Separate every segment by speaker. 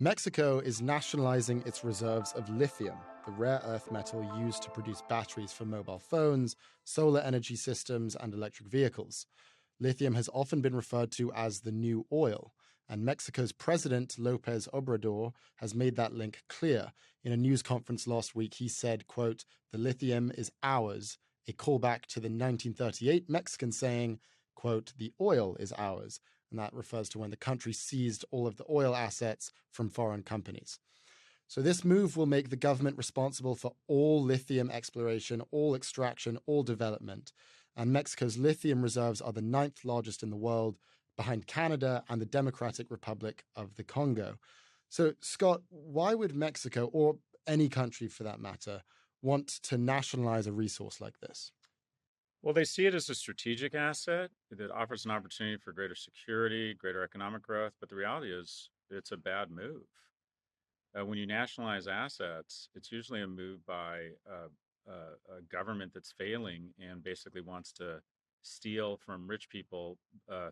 Speaker 1: Mexico is nationalizing its reserves of lithium, the rare earth metal used to produce batteries for mobile phones, solar energy systems, and electric vehicles. Lithium has often been referred to as the new oil, and Mexico's president, Lopez Obrador, has made that link clear. In a news conference last week, he said, quote, "The lithium is ours," a callback to the 1938 Mexican saying, quote, "The oil is ours." And that refers to when the country seized all of the oil assets from foreign companies. So this move will make the government responsible for all lithium exploration, all extraction, all development. And Mexico's lithium reserves are the 9th largest in the world, behind Canada and the Democratic Republic of the Congo. So, Scott, why would Mexico, or any country for that matter, want to nationalize a resource like this?
Speaker 2: Well, they see it as a strategic asset that offers an opportunity for greater security, greater economic growth. But the reality is, it's a bad move. When you nationalize assets, it's usually a move by a government that's failing and basically wants to steal from rich people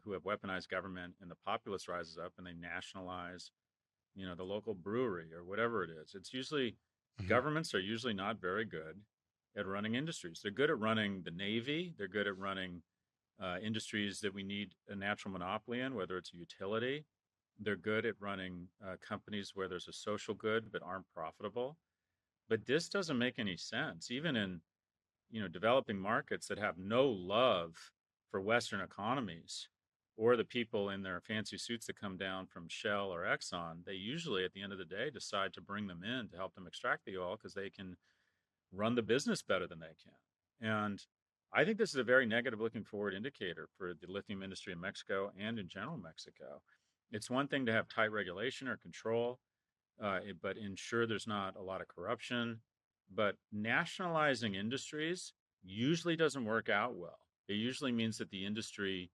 Speaker 2: who have weaponized government, and the populace rises up and they nationalize, the local brewery or whatever it is. It's usually governments are usually not very good at running industries. They're good at running the Navy. They're good at running industries that we need a natural monopoly in, whether it's a utility. They're good at running companies where there's a social good but aren't profitable. But this doesn't make any sense, even in developing markets that have no love for Western economies or the people in their fancy suits that come down from Shell or Exxon. They usually, at the end of the day, decide to bring them in to help them extract the oil because they can run the business better than they can. And I think this is a very negative looking forward indicator for the lithium industry in Mexico and in general Mexico. It's one thing to have tight regulation or control, but ensure there's not a lot of corruption. But nationalizing industries usually doesn't work out well. It usually means that the industry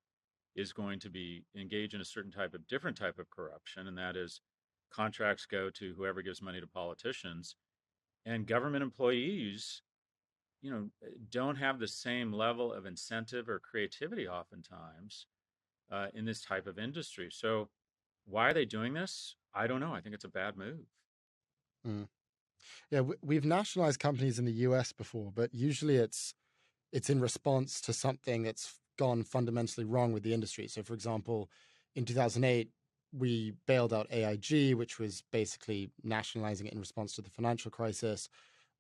Speaker 2: is going to be engaged in a different type of corruption, and that is contracts go to whoever gives money to politicians, and government employees don't have the same level of incentive or creativity oftentimes in this type of industry. So why are they doing this? I don't know. I think it's a bad move.
Speaker 1: Mm. Yeah, we've nationalized companies in the US before, but usually it's in response to something that's gone fundamentally wrong with the industry. So, for example, in 2008, we bailed out AIG, which was basically nationalizing it in response to the financial crisis.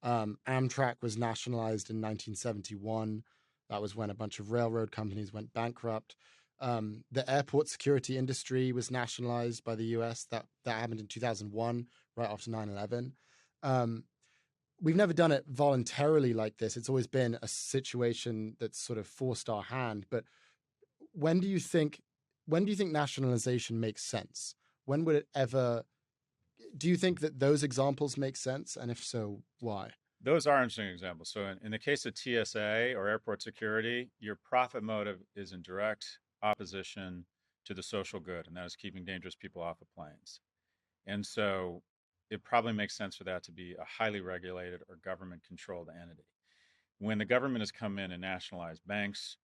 Speaker 1: Amtrak was nationalized in 1971. That was when a bunch of railroad companies went bankrupt. The airport security industry was nationalized by the US. That happened in 2001, right after 9/11. We've never done it voluntarily like this. It's always been a situation that's sort of forced our hand. But when do you think nationalization makes sense? When would it ever? Do you think that those examples make sense? And if so, why?
Speaker 2: Those are interesting examples. So in the case of TSA or airport security, your profit motive is in direct opposition to the social good, and that is keeping dangerous people off of planes. And so it probably makes sense for that to be a highly regulated or government controlled entity. When the government has come in and nationalized banks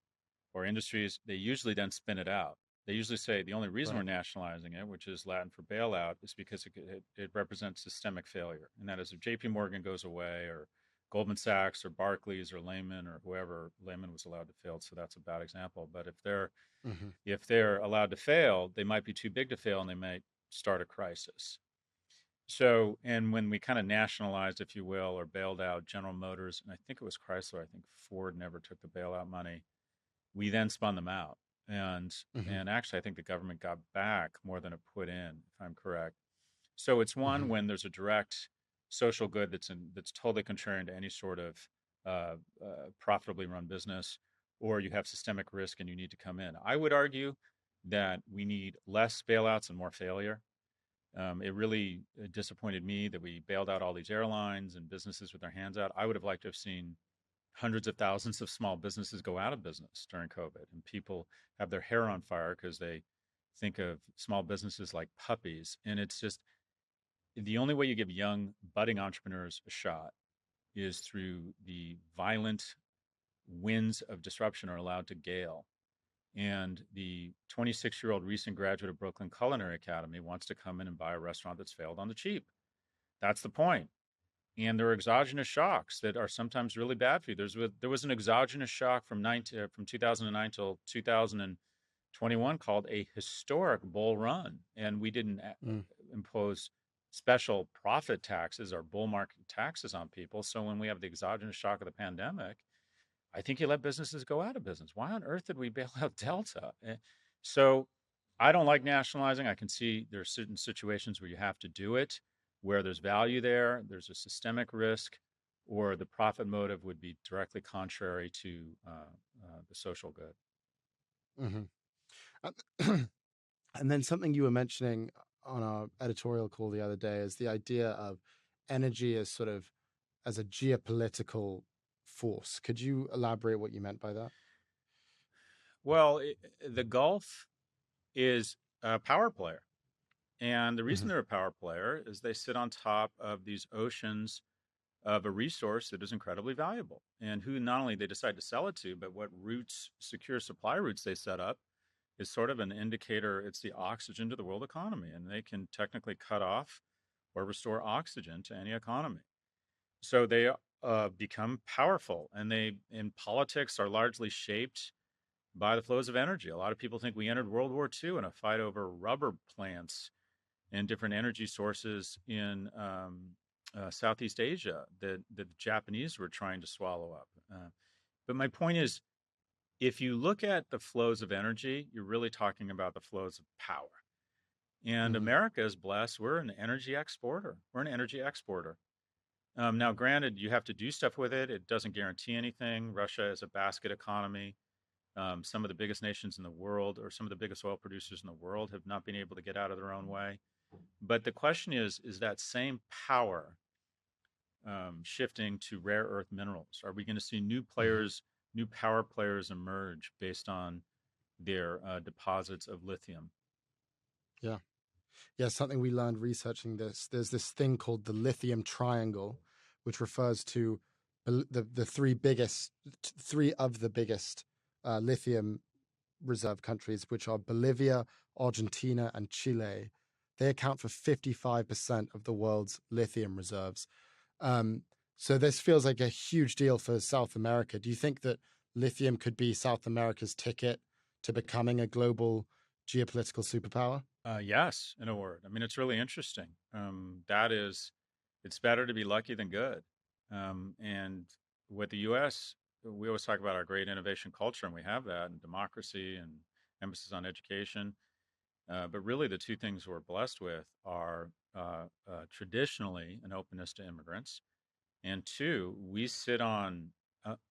Speaker 2: or industries, they usually then spin it out. They usually say the only reason we're nationalizing it, which is Latin for bailout, is because it represents systemic failure. And that is if JP Morgan goes away, or Goldman Sachs, or Barclays, or Lehman, or whoever. Lehman was allowed to fail, so that's a bad example. But if they're allowed to fail, they might be too big to fail, and they might start a crisis. So, and when we kind of nationalized, if you will, or bailed out General Motors, and I think it was Chrysler, I think Ford never took the bailout money, we then spun them out. And actually, I think the government got back more than it put in, if I'm correct. So it's one when there's a direct social good that's totally contrarian to any sort of profitably run business, or you have systemic risk and you need to come in. I would argue that we need less bailouts and more failure. It really disappointed me that we bailed out all these airlines and businesses with their hands out. I would have liked to have seen hundreds of thousands of small businesses go out of business during COVID, and people have their hair on fire because they think of small businesses like puppies. And it's just the only way you give young budding entrepreneurs a shot is through the violent winds of disruption are allowed to gale. And the 26-year-old recent graduate of Brooklyn Culinary Academy wants to come in and buy a restaurant that's failed on the cheap. That's the point. And there are exogenous shocks that are sometimes really bad for you. There was an exogenous shock from 2009 till 2021 called a historic bull run, and we didn't
Speaker 1: Mm.
Speaker 2: impose special profit taxes or bull market taxes on people. So when we have the exogenous shock of the pandemic, I think you let businesses go out of business. Why on earth did we bail out Delta? So I don't like nationalizing. I can see there are certain situations where you have to do it, where there's value there, there's a systemic risk, or the profit motive would be directly contrary to the social good.
Speaker 1: Hmm. And then something you were mentioning on our editorial call the other day is the idea of energy as sort of as a geopolitical force. Could you elaborate what you meant by that?
Speaker 2: Well, the Gulf is a power player. And the reason
Speaker 1: Hmm.
Speaker 2: they're a power player is they sit on top of these oceans of a resource that is incredibly valuable. And who not only they decide to sell it to, but what routes, secure supply routes they set up is sort of an indicator. It's the oxygen to the world economy. And they can technically cut off or restore oxygen to any economy. So they become powerful. And they, in politics, are largely shaped by the flows of energy. A lot of people think we entered World War II in a fight over rubber plants and different energy sources in Southeast Asia that the Japanese were trying to swallow up. But my point is, if you look at the flows of energy, you're really talking about the flows of power. And
Speaker 1: Hmm.
Speaker 2: America is blessed. We're an energy exporter. We're an energy exporter. Now, granted, you have to do stuff with it. It doesn't guarantee anything. Russia is a basket economy. Some of the biggest nations in the world, or some of the biggest oil producers in the world, have not been able to get out of their own way. But the question is that same power shifting to rare earth minerals? Are we going to see new
Speaker 1: Hmm.
Speaker 2: players, new power players emerge based on their deposits of lithium?
Speaker 1: Yeah. Yeah. Something we learned researching this. There's this thing called the Lithium Triangle, which refers to the three of the biggest lithium reserve countries, which are Bolivia, Argentina, and Chile. They account for 55% of the world's lithium reserves. Um, so this feels like a huge deal for South America. Do you think that lithium could be South America's ticket to becoming a global geopolitical superpower?
Speaker 2: Yes, in a word. I mean, it's really interesting. That is, it's better to be lucky than good. And with the U.S., we always talk about our great innovation culture, and we have that, and democracy and emphasis on education. But really, the two things we're blessed with are traditionally an openness to immigrants, and two, we sit on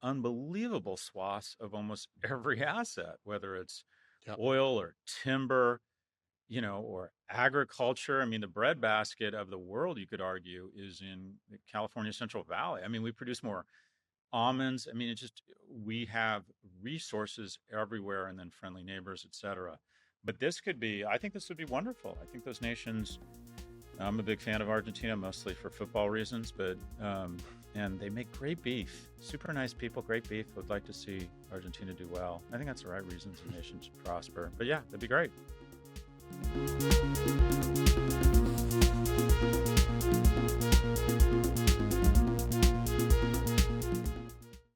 Speaker 2: unbelievable swaths of almost every asset, whether it's
Speaker 1: Yeah.
Speaker 2: oil or timber, or agriculture. I mean, the breadbasket of the world, you could argue, is in the California Central Valley. I mean, we produce more almonds. I mean, we have resources everywhere, and then friendly neighbors, et cetera. But I think this would be wonderful. I think those nations, I'm a big fan of Argentina, mostly for football reasons, but, and they make great beef. Super nice people, great beef. Would like to see Argentina do well. I think that's the right reasons the nation should prosper. But yeah, that'd be great.